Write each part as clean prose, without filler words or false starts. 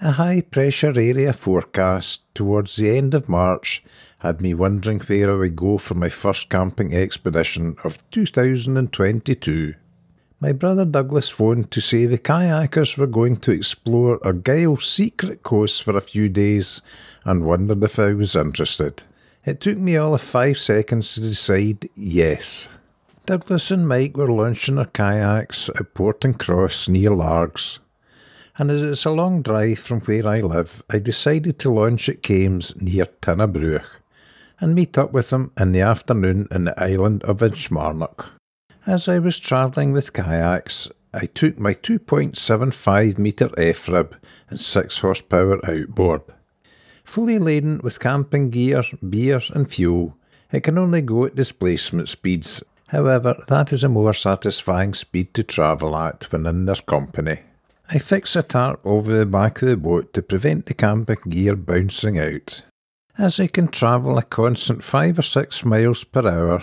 A high-pressure area forecast towards the end of March had me wondering where I would go for my first camping expedition of 2022. My brother Douglas phoned to say the Kayakers were going to explore Argyll's secret coast for a few days and wondered if I was interested. It took me all of 5 seconds to decide yes. Douglas and Mike were launching their kayaks at Portincross near Largs, and as it's a long drive from where I live, I decided to launch at Kames near Tinnabruch and meet up with them in the afternoon in the island of Inchmarnock. As I was travelling with kayaks, I took my 2.75 metre F-rib and 6 horsepower outboard. Fully laden with camping gear, beer and fuel, it can only go at displacement speeds. However, that is a more satisfying speed to travel at when in their company. I fixed a tarp over the back of the boat to prevent the camping gear bouncing out. As I can travel a constant 5 or 6 miles per hour,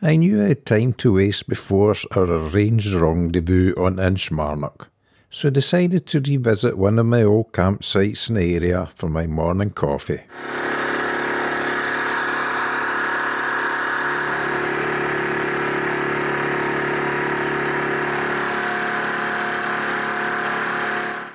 I knew I had time to waste before our arranged rendezvous on Inchmarnock, so decided to revisit one of my old campsites in the area for my morning coffee.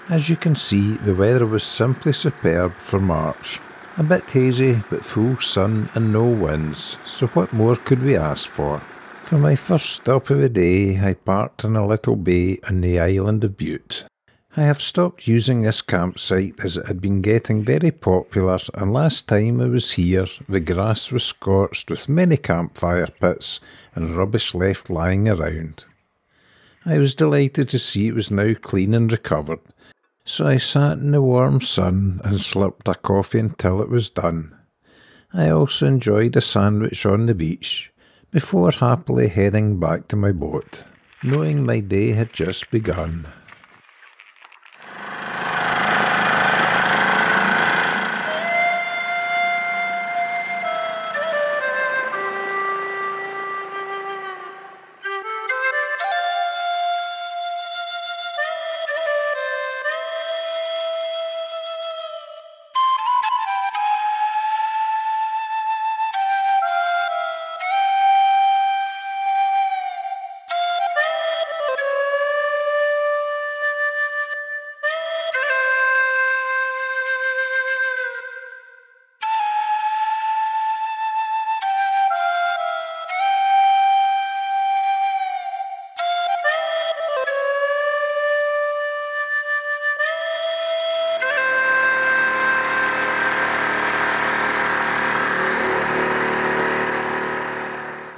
As you can see, the weather was simply superb for March. A bit hazy, but full sun and no winds, so what more could we ask for? For my first stop of the day, I parked in a little bay on the island of Bute. I have stopped using this campsite as it had been getting very popular, and last time I was here, the grass was scorched with many campfire pits and rubbish left lying around. I was delighted to see it was now clean and recovered, so I sat in the warm sun and slurped a coffee until it was done. I also enjoyed a sandwich on the beach, before happily heading back to my boat, knowing my day had just begun.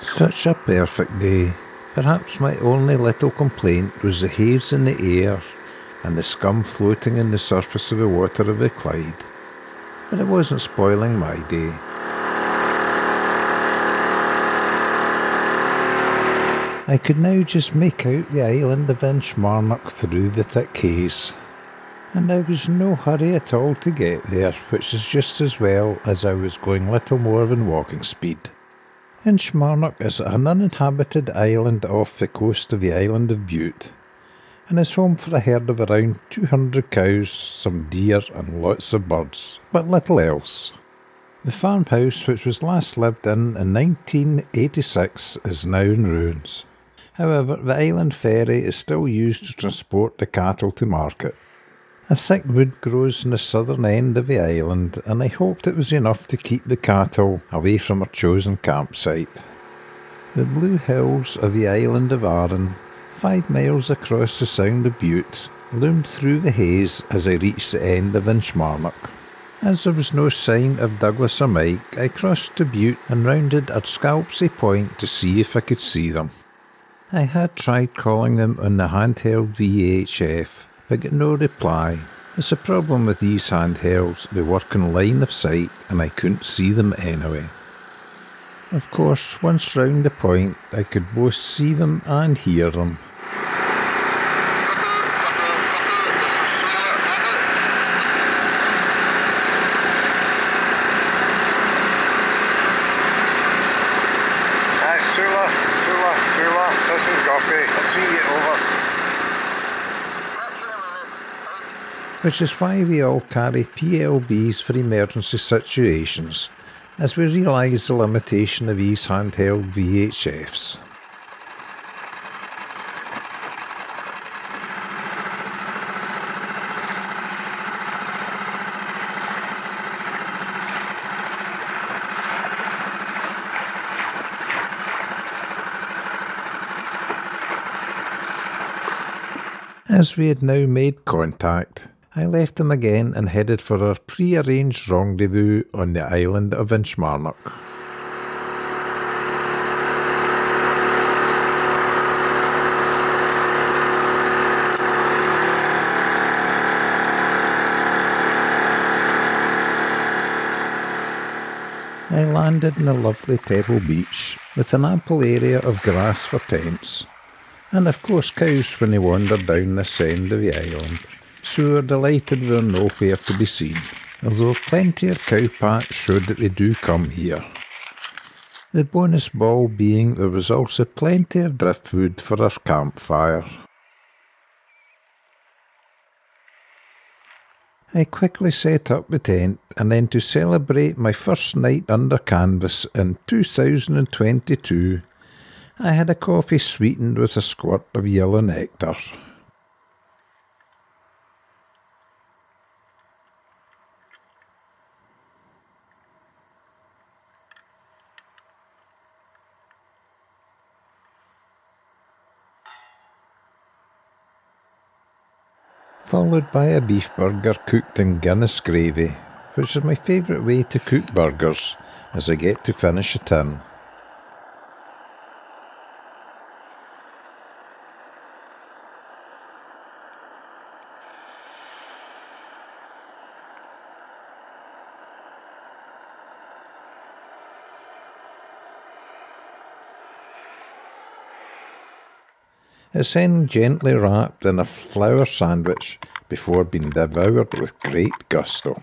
Such a perfect day. Perhaps my only little complaint was the haze in the air and the scum floating on the surface of the water of the Clyde. But it wasn't spoiling my day. I could now just make out the island of Inchmarnock through the thick haze, and I was in no hurry at all to get there, which is just as well as I was going little more than walking speed. Inchmarnock is an uninhabited island off the coast of the island of Bute, and is home for a herd of around 200 cows, some deer and lots of birds, but little else. The farmhouse, which was last lived in 1986, is now in ruins. However, the island ferry is still used to transport the cattle to market. A thick wood grows in the southern end of the island, and I hoped it was enough to keep the cattle away from our chosen campsite. The blue hills of the island of Arran, 5 miles across the Sound of Bute, loomed through the haze as I reached the end of Inchmarnock. As there was no sign of Douglas or Mike, I crossed to Bute and rounded at Scalpsy Point to see if I could see them. I had tried calling them on the handheld VHF, but got no reply. It's a problem with these handhelds, they work in line of sight and I couldn't see them anyway. Of course, once round the point, I could both see them and hear them. Sula, this is Guppy. I'll see you over. which is why we all carry PLBs for emergency situations, as we realise the limitation of these handheld VHFs. As we had now made contact, I left him again and headed for our pre-arranged rendezvous on the island of Inchmarnock. I landed in a lovely pebble beach with an ample area of grass for tents, and of course cows when they wandered down this end of the island, so we were delighted we were nowhere to be seen, although plenty of cowpats showed that they do come here. The bonus ball being there was also plenty of driftwood for our campfire. I quickly set up the tent, and then to celebrate my first night under canvas in 2022, I had a coffee sweetened with a squirt of yellow nectar. Followed by a beef burger cooked in Guinness gravy, which is my favourite way to cook burgers, as I get to finish a tin. It's then gently wrapped in a flour sandwich before being devoured with great gusto.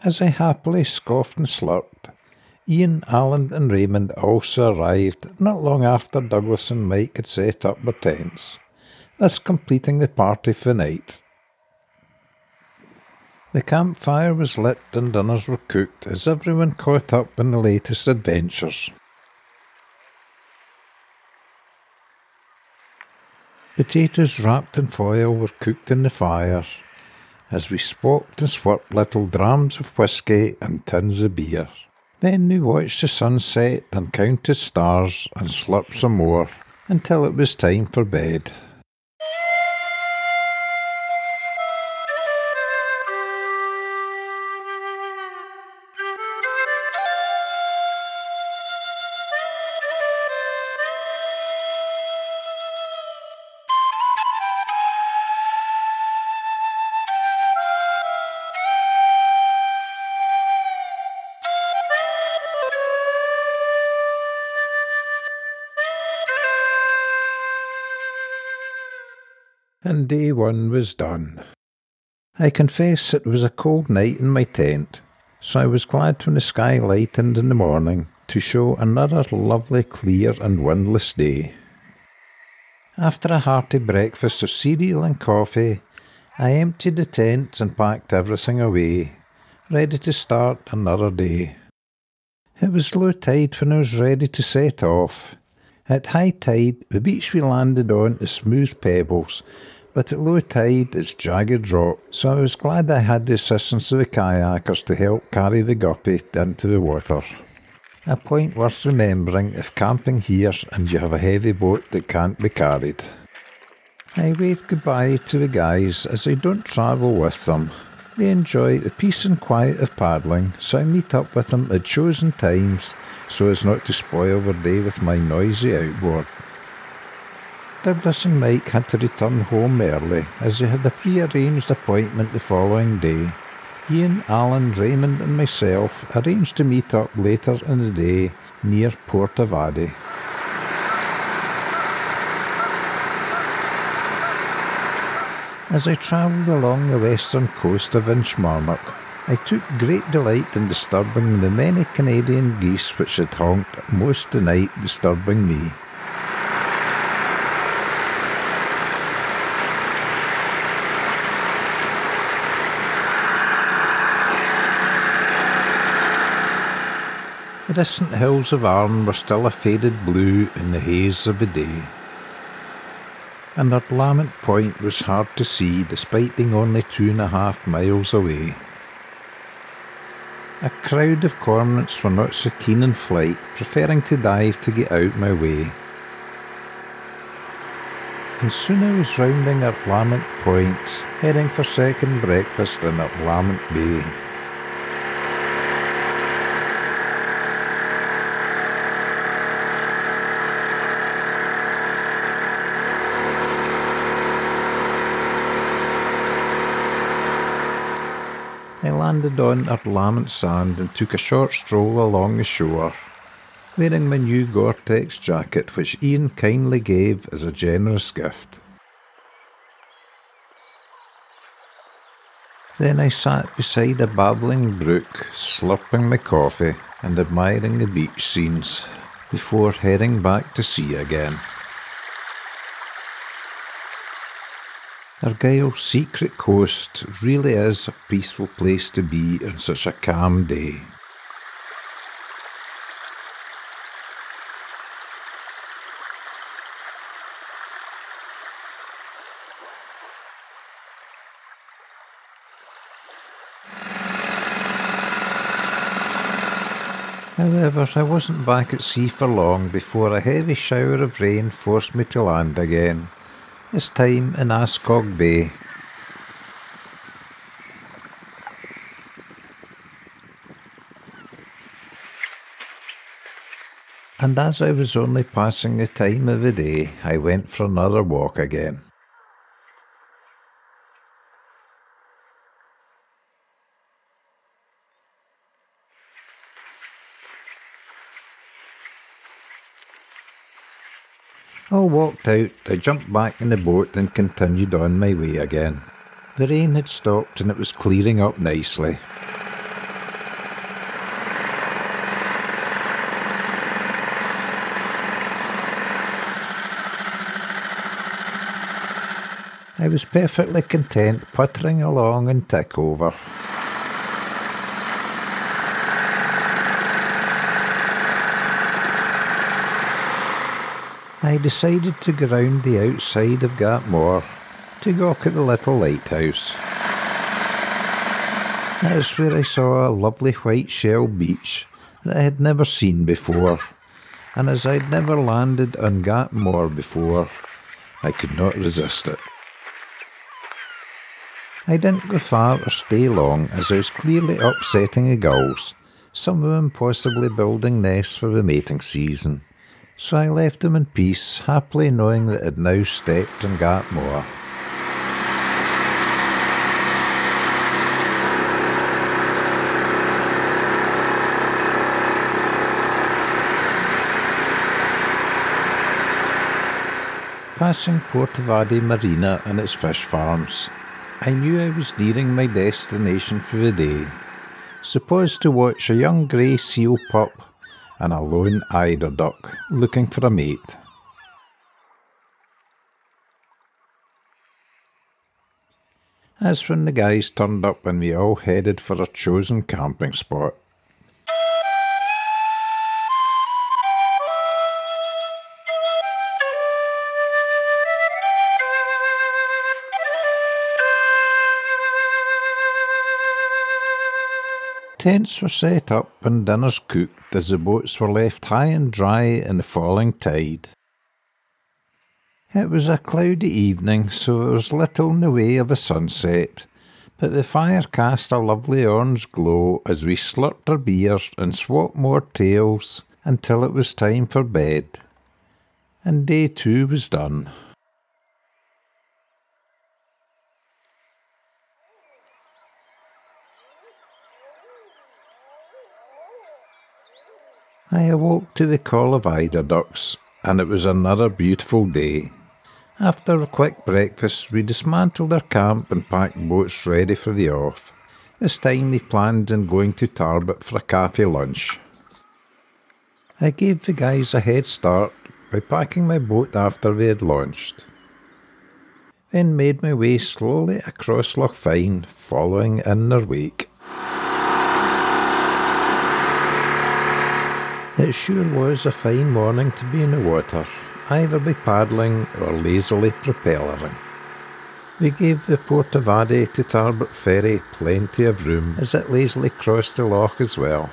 As I happily scoffed and slurped, Ian, Alan and Raymond also arrived not long after Douglas and Mike had set up their tents, thus completing the party for the night. The campfire was lit and dinners were cooked as everyone caught up in the latest adventures. Potatoes wrapped in foil were cooked in the fire, as we smoked and swirled little drams of whisky and tins of beer. Then we watched the sunset and counted stars and slurped some more until it was time for bed. And day one was done. I confess it was a cold night in my tent, so I was glad when the sky lightened in the morning to show another lovely, clear and windless day. After a hearty breakfast of cereal and coffee, I emptied the tent and packed everything away, ready to start another day. It was low tide when I was ready to set off. At high tide, the beach we landed on is smooth pebbles, but at low tide it's jagged rock, so I was glad I had the assistance of the kayakers to help carry the guppy into the water. A point worth remembering if camping here and you have a heavy boat that can't be carried. I waved goodbye to the guys as I don't travel with them. They enjoy the peace and quiet of paddling, so I meet up with them at chosen times so as not to spoil their day with my noisy outboard. Douglas and Mike had to return home early as they had a pre-arranged appointment the following day. Ian, Alan, Raymond and myself arranged to meet up later in the day near Port Avadi. As I travelled along the western coast of Inchmarnock, I took great delight in disturbing the many Canadian geese which had honked most the night, disturbing me. The distant hills of Arn were still a faded blue in the haze of the day, and our Lament Point was hard to see despite being only 2.5 miles away. A crowd of cormorants were not so keen in flight, preferring to dive to get out my way. And soon I was rounding our Lament Point, heading for second breakfast in our Lament Bay. I landed on our Lament Sand and took a short stroll along the shore, wearing my new Gore-Tex jacket which Ian kindly gave as a generous gift. Then I sat beside a babbling brook, slurping my coffee and admiring the beach scenes, before heading back to sea again. Argyll's secret coast really is a peaceful place to be on such a calm day. However, I wasn't back at sea for long before a heavy shower of rain forced me to land again, this time in Ascog Bay. And as I was only passing the time of the day, I went for another walk again. All walked out, I jumped back in the boat and continued on my way again. The rain had stopped and it was clearing up nicely. I was perfectly content puttering along in tick over. I decided to go round the outside of Gatmore to gawk at the little lighthouse. That is where I saw a lovely white shell beach that I had never seen before, and as I'd never landed on Gatmore before, I could not resist it. I didn't go far or stay long, as I was clearly upsetting the gulls, some of them possibly building nests for the mating season. So I left them in peace, happily knowing that I'd now stepped on Gatmore. Passing Portavadie Marina and its fish farms, I knew I was nearing my destination for the day, supposed to watch a young grey seal pup and a lone eider duck looking for a mate. As when the guys turned up and we all headed for our chosen camping spot. Tents were set up and dinners cooked as the boats were left high and dry in the falling tide. It was a cloudy evening, so there was little in the way of a sunset, but the fire cast a lovely orange glow as we slurped our beers and swapped more tales until it was time for bed. And day 2 was done. I awoke to the call of eider ducks, and it was another beautiful day. After a quick breakfast, we dismantled our camp and packed boats ready for the off. This time we planned on going to Tarbert for a cafe lunch. I gave the guys a head start by packing my boat after they had launched, then made my way slowly across Loch Fyne, following in their wake. It sure was a fine morning to be in the water, either by paddling or lazily propellering. We gave the Portavadie to Tarbert ferry plenty of room as it lazily crossed the loch as well.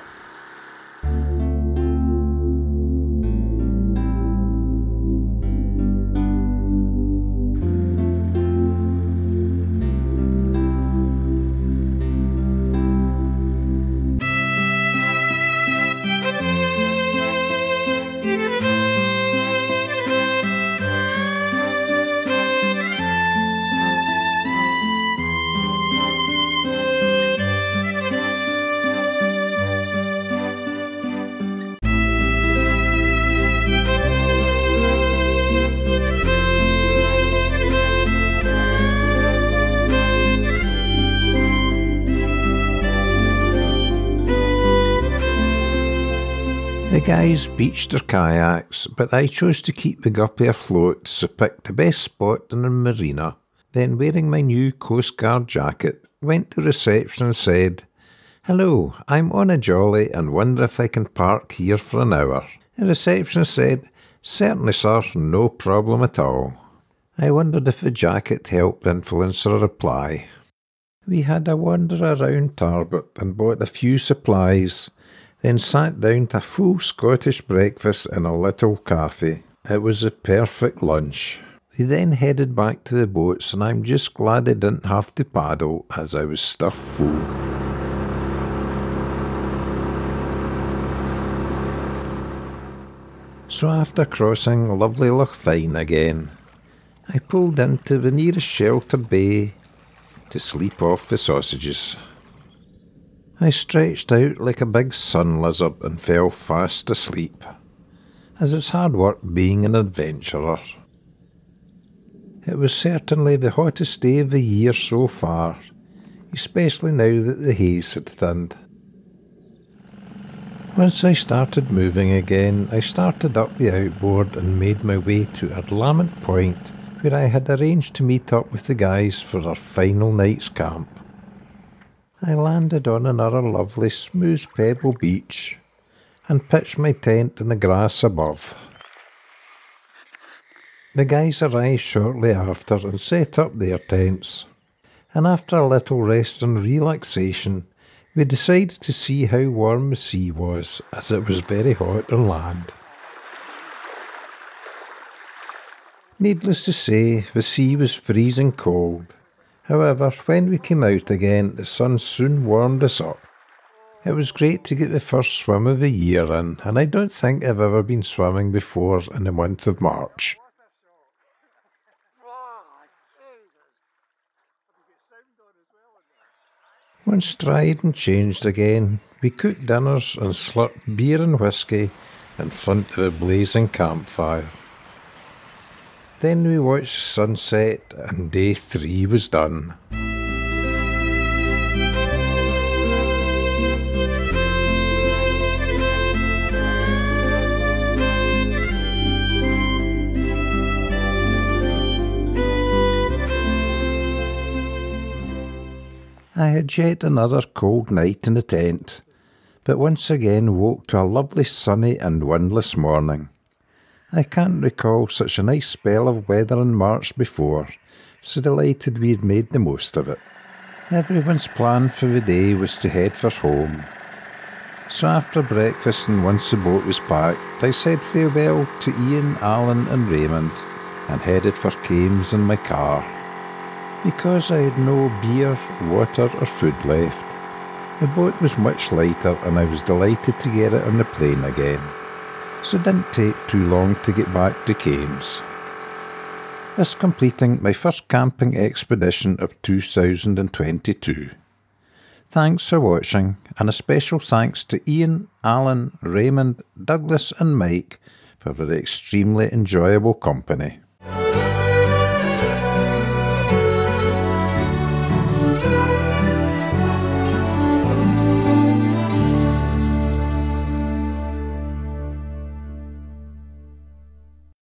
The guys beached their kayaks, but I chose to keep the guppy afloat, so picked the best spot in the marina. Then, wearing my new Coast Guard jacket, went to reception and said, "Hello, I'm on a jolly and wonder if I can park here for an hour." The receptionist said, "Certainly, sir, no problem at all." I wondered if the jacket helped influence her reply. We had a wander around Tarbert and bought a few supplies, then sat down to a full Scottish breakfast in a little cafe. It was a perfect lunch. We then headed back to the boats, and I'm just glad I didn't have to paddle as I was stuffed full. So after crossing lovely Loch Fyne again, I pulled into the nearest sheltered bay to sleep off the sausages. I stretched out like a big sun lizard and fell fast asleep, as it's hard work being an adventurer. It was certainly the hottest day of the year so far, especially now that the haze had thinned. Once I started moving again, I started up the outboard and made my way to Argyll Point, where I had arranged to meet up with the guys for our final night's camp. I landed on another lovely smooth pebble beach and pitched my tent in the grass above. The guys arrived shortly after and set up their tents, and after a little rest and relaxation, we decided to see how warm the sea was, as it was very hot on land. Needless to say, the sea was freezing cold. However, when we came out again, the sun soon warmed us up. It was great to get the first swim of the year in, and I don't think I've ever been swimming before in the month of March. Once dried and changed again, we cooked dinners and slurped beer and whiskey in front of a blazing campfire. Then we watched the sunset and day 3 was done. I had yet another cold night in the tent, but once again woke to a lovely sunny and windless morning. I can't recall such a nice spell of weather in March before, so delighted we had made the most of it. Everyone's plan for the day was to head for home. So after breakfast and once the boat was packed, I said farewell to Ian, Alan and Raymond and headed for Kames in my car. Because I had no beer, water or food left, the boat was much lighter and I was delighted to get it on the plane again. So it didn't take too long to get back to Kames. Thus completing my first camping expedition of 2022. Thanks for watching, and a special thanks to Ian, Alan, Raymond, Douglas and Mike for their extremely enjoyable company.